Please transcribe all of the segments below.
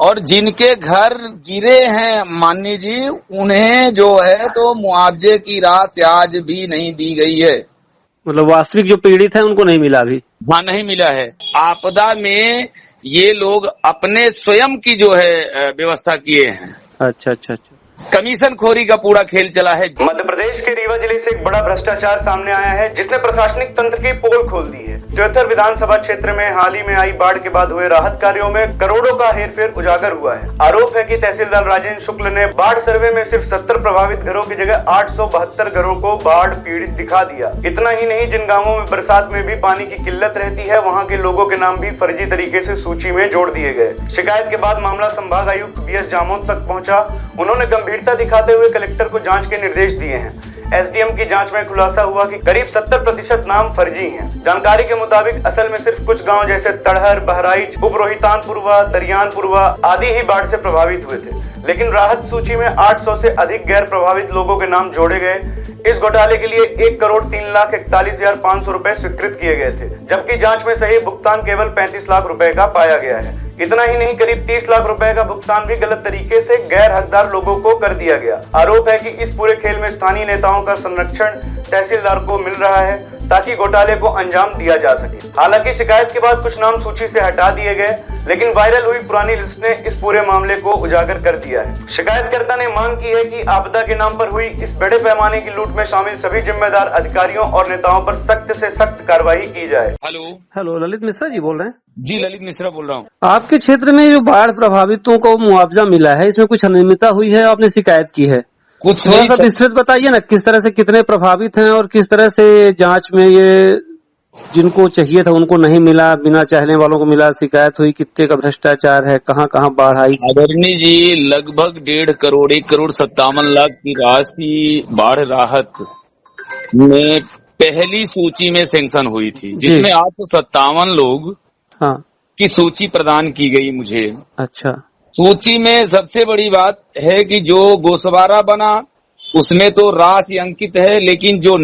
और जिनके घर गिरे हैं माननीय जी, उन्हें जो है तो मुआवजे की राशि आज भी नहीं दी गई है। मतलब वास्तविक जो पीड़ित है उनको नहीं मिला अभी? हाँ, नहीं मिला है। आपदा में ये लोग अपने स्वयं की जो है व्यवस्था किए हैं। अच्छा अच्छा अच्छा। कमीशन खोरी का पूरा खेल चला है। मध्य प्रदेश के रीवा जिले से एक बड़ा भ्रष्टाचार सामने आया है जिसने प्रशासनिक तंत्र की पोल खोल दी है। त्योथर विधानसभा क्षेत्र में हाल ही में आई बाढ़ के बाद हुए राहत कार्यों में करोड़ों का हेरफेर उजागर हुआ है। आरोप है कि तहसीलदार राजेंद्र शुक्ल ने बाढ़ सर्वे में सिर्फ 70 प्रभावित घरों की जगह 872 घरों को बाढ़ पीड़ित दिखा दिया। इतना ही नहीं, जिन गाँवों में बरसात में भी पानी की किल्लत रहती है वहाँ के लोगों के नाम भी फर्जी तरीके से सूची में जोड़ दिए गए। शिकायत के बाद मामला संभाग आयुक्त BS जामोद तक पहुंचा। उन्होंने गंभीरता दिखाते हुए कलेक्टर को जांच के निर्देश दिए हैं। SDM की जांच में खुलासा हुआ कि करीब 70% नाम फर्जी हैं। जानकारी के मुताबिक असल में सिर्फ कुछ गांव जैसे तड़हर, बहराइच, उपरोहितानपुरवा, दरियानपुरवा आदि ही बाढ़ से प्रभावित हुए थे, लेकिन राहत सूची में 800 से अधिक गैर प्रभावित लोगों के नाम जोड़े गए। इस घोटाले के लिए 1,03,41,500 रुपए स्वीकृत किए गए थे, जबकि जांच में सही भुगतान केवल 35 लाख रुपए का पाया गया है। इतना ही नहीं, करीब 30 लाख रुपए का भुगतान भी गलत तरीके से गैर हकदार लोगों को कर दिया गया। आरोप है कि इस पूरे खेल में स्थानीय नेताओं का संरक्षण तहसीलदार को मिल रहा है ताकि घोटाले को अंजाम दिया जा सके। हालांकि शिकायत के बाद कुछ नाम सूची से हटा दिए गए, लेकिन वायरल हुई पुरानी लिस्ट ने इस पूरे मामले को उजागर कर दिया है। शिकायतकर्ता ने मांग की है कि आपदा के नाम पर हुई इस बड़े पैमाने की लूट में शामिल सभी जिम्मेदार अधिकारियों और नेताओं पर सख्त से सख्त कार्रवाई की जाए। हेलो, ललित मिश्रा जी बोल रहे हैं? जी, ललित मिश्रा बोल रहा हूँ। आपके क्षेत्र में जो बाढ़ प्रभावितों को मुआवजा मिला है, इसमें कुछ अनियमितता हुई है, आपने शिकायत की है? कुछ थोड़ा सा विस्तृत बताइए ना, किस तरह से कितने प्रभावित हैं और किस तरह से जांच में ये जिनको चाहिए था उनको नहीं मिला, बिना चाहने वालों को मिला, शिकायत हुई, कितने का भ्रष्टाचार है, कहाँ कहाँ बाढ़ आई? आदरणीय जी, लगभग 1.5 करोड़ 1,57 लाख की राशि बाढ़ राहत में पहली सूची में सैंक्शन हुई थी, जिसमें 857 लोग की सूची प्रदान की गई मुझे। अच्छा। सूची में सबसे बड़ी बात है कि जो गोसवारा बना उसमें तो राशि अंकित है, लेकिन जो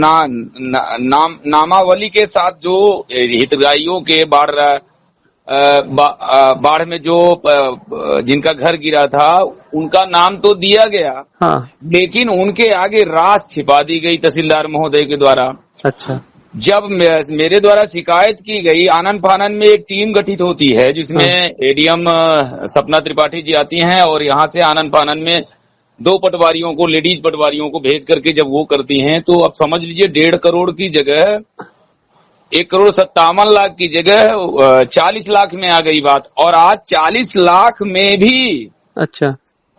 नामावली के साथ जो हितग्राहियों के बाढ़ में जो जिनका घर गिरा था उनका नाम तो दिया गया, लेकिन उनके आगे राशि छिपा दी गई तहसीलदार महोदय के द्वारा। अच्छा। जब मेरे द्वारा शिकायत की गई, आनन फानन में एक टीम गठित होती है जिसमें ADM सपना त्रिपाठी जी आती हैं और यहाँ से आनन फानन में 2 पटवारियों को, लेडीज पटवारियों को भेज करके जब वो करती हैं, तो अब समझ लीजिए 1.5 करोड़ की जगह 1,57 लाख की जगह 40 लाख में आ गई बात। और आज 40 लाख में भी अच्छा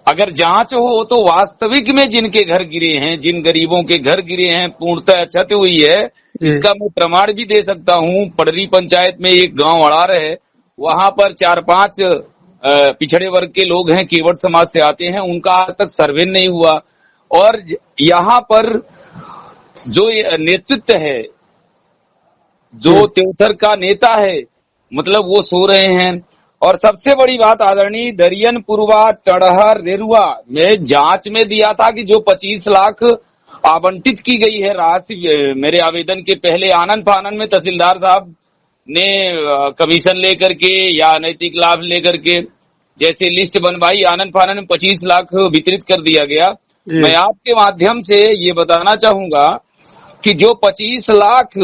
अगर जांच हो तो वास्तविक में जिनके घर गिरे हैं, जिन गरीबों के घर गिरे हैं, पूर्णतः क्षति हुई है, इसका मैं प्रमाण भी दे सकता हूँ। पडरी पंचायत में एक गांव अड़ार है, वहां पर 4-5 पिछड़े वर्ग के लोग हैं, केवट समाज से आते हैं, उनका आज तक सर्वे नहीं हुआ। और यहाँ पर जो नेतृत्व है, जो त्योथर का नेता है, मतलब वो सो रहे हैं। और सबसे बड़ी बात आदरणीय, दरियनपुरवा, टड़हर, रेरुआ में जांच में दिया था कि जो 25 लाख आवंटित की गई है राशि मेरे आवेदन के पहले, आनन फानन में तहसीलदार साहब ने कमीशन लेकर के या नैतिक लाभ लेकर के जैसे लिस्ट बनवाई, आनन फानन में 25 लाख वितरित कर दिया गया। मैं आपके माध्यम से ये बताना चाहूंगा कि जो 25 लाख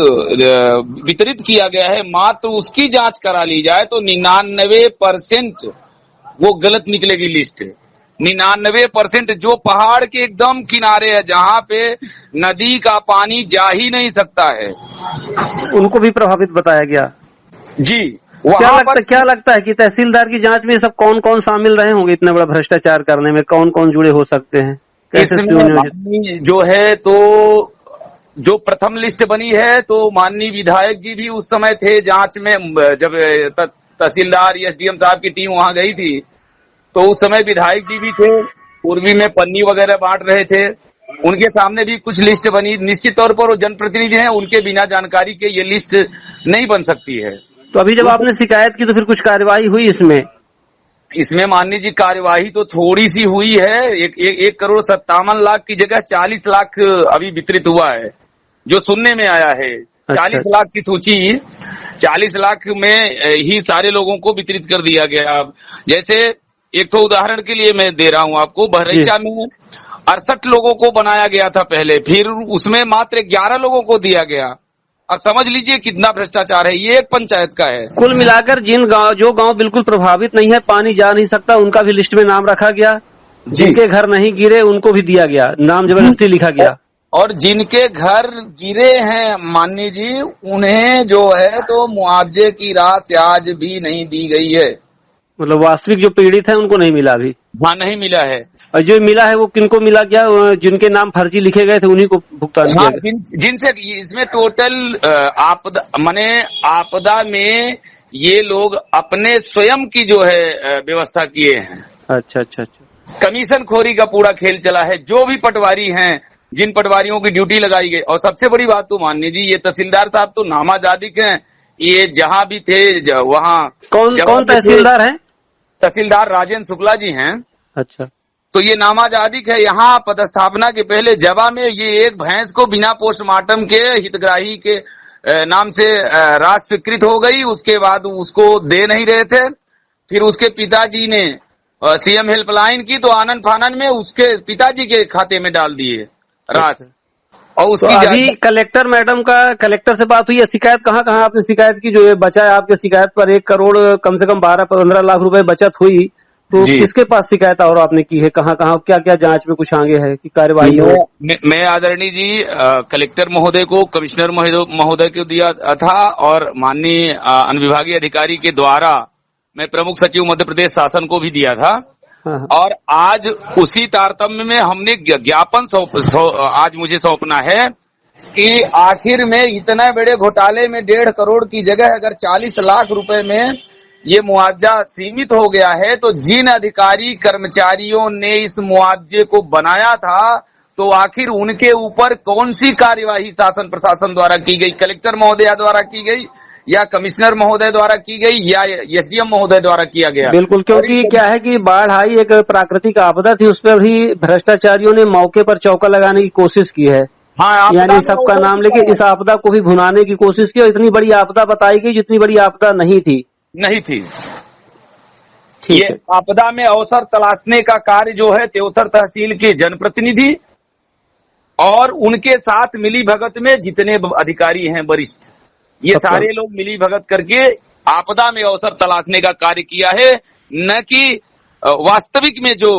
वितरित किया गया है, मात्र उसकी जांच करा ली जाए तो 99% वो गलत निकलेगी लिस्ट। 99% जो पहाड़ के एकदम किनारे है, जहाँ पे नदी का पानी जा ही नहीं सकता है, उनको भी प्रभावित बताया गया। जी, क्या लगता है कि तहसीलदार की जांच में सब कौन कौन शामिल रहे होंगे? इतना बड़ा भ्रष्टाचार करने में कौन कौन जुड़े हो सकते हैं? कैसे जो है, तो जो प्रथम लिस्ट बनी है तो माननीय विधायक जी भी उस समय थे जांच में, जब तहसीलदार SDM साहब की टीम वहां गई थी तो उस समय विधायक जी भी थे, पूर्वी में पन्नी वगैरह बांट रहे थे, उनके सामने भी कुछ लिस्ट बनी। निश्चित तौर पर वो जनप्रतिनिधि हैं, उनके बिना जानकारी के ये लिस्ट नहीं बन सकती है। तो अभी जब आपने शिकायत की तो फिर कुछ कार्रवाई हुई इसमें माननीय जी कार्यवाही तो थोड़ी सी हुई है। 1,57 लाख की जगह 40 लाख अभी वितरित हुआ है, जो सुनने में आया है। 40 लाख की सूची 40 लाख में ही सारे लोगों को वितरित कर दिया गया। जैसे एक तो उदाहरण के लिए मैं दे रहा हूं आपको, बहरैचा में 68 लोगों को बनाया गया था पहले, फिर उसमें मात्र 11 लोगों को दिया गया। अब समझ लीजिए कितना भ्रष्टाचार है। ये एक पंचायत का है। कुल मिलाकर जो गांव बिल्कुल प्रभावित नहीं है, पानी जा नहीं सकता, उनका भी लिस्ट में नाम रखा गया। जिनके घर नहीं गिरे उनको भी दिया गया, नाम जबरदस्ती लिखा गया। और जिनके घर गिरे हैं माननीय जी, उन्हें जो है तो मुआवजे की राशि आज भी नहीं दी गई है। मतलब वास्तविक जो पीड़ित है उनको नहीं मिला अभी? हाँ, नहीं मिला है। और जो मिला है वो किनको मिला गया? जिनके नाम फर्जी लिखे गए थे उन्हीं को भुगतान किया गया। जिनसे इसमें टोटल आपदा माने आपदा में ये लोग अपने स्वयं की जो है व्यवस्था किए हैं। अच्छा अच्छा अच्छा। कमीशन खोरी का पूरा खेल चला है। जो भी पटवारी हैं, जिन पटवारियों की ड्यूटी लगाई गई, और सबसे बड़ी बात तो माननीय जी, ये तहसीलदार साहब तो नामाजादिक हैं। ये जहां भी थे वहां कौन तहसीलदार है? तहसीलदार राजेंद्र शुक्ला जी हैं। अच्छा। तो ये नामाजादिक है। यहाँ पदस्थापना के पहले जवा में ये एक भैंस को बिना पोस्टमार्टम के हितग्राही के नाम से राशि स्वीकृत हो गई। उसके बाद उसको दे नहीं रहे थे। फिर उसके पिताजी ने सीएम हेल्पलाइन की, तो आनंद फानन में उसके पिताजी के खाते में डाल दिए राशि। और उसकी तो अभी कलेक्टर से बात हुई है? शिकायत कहाँ आपने शिकायत की? जो ये बचा है आपके शिकायत पर 1 करोड़ कम से कम 12-15 लाख रुपए बचत हुई, तो किसके पास शिकायत और आपने की है? कहाँ क्या जांच में कुछ आगे है कि कार्यवाही हो? मैं आदरणीय जी कलेक्टर महोदय को, कमिश्नर महोदय को दिया था, और माननीय अनुविभागीय अधिकारी के द्वारा मैं प्रमुख सचिव मध्य प्रदेश शासन को भी दिया था। और आज उसी तारतम्य में हमने ज्ञापन आज मुझे सौंपना है कि आखिर में इतना बड़े घोटाले में 1.5 करोड़ की जगह अगर 40 लाख रुपए में ये मुआवजा सीमित हो गया है, तो जिन अधिकारी कर्मचारियों ने इस मुआवजे को बनाया था, तो आखिर उनके ऊपर कौन सी कार्यवाही शासन प्रशासन द्वारा की गई? कलेक्टर महोदय द्वारा की गई, या कमिश्नर महोदय द्वारा की गई, या एसडीएम महोदय द्वारा किया गया? बिल्कुल, क्योंकि क्या है कि बाढ़ आई, एक प्राकृतिक आपदा थी, उस पर भी भ्रष्टाचारियों ने मौके पर चौका लगाने की कोशिश की है। हाँ, यानी सबका नाम लेके इस आपदा को भी भुनाने की कोशिश की, और इतनी बड़ी आपदा बताई गई जितनी बड़ी आपदा नहीं थी। ये आपदा में अवसर तलाशने का कार्य जो है त्योथर तहसील के जनप्रतिनिधि और उनके साथ मिली भगत में जितने अधिकारी हैं वरिष्ठ, ये सारे लोग मिली भगत करके आपदा में अवसर तलाशने का कार्य किया है, न कि वास्तविक में जो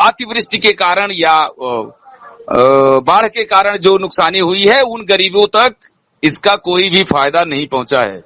अतिवृष्टि के कारण या बाढ़ के कारण जो नुकसानी हुई है, उन गरीबों तक इसका कोई भी फायदा नहीं पहुंचा है।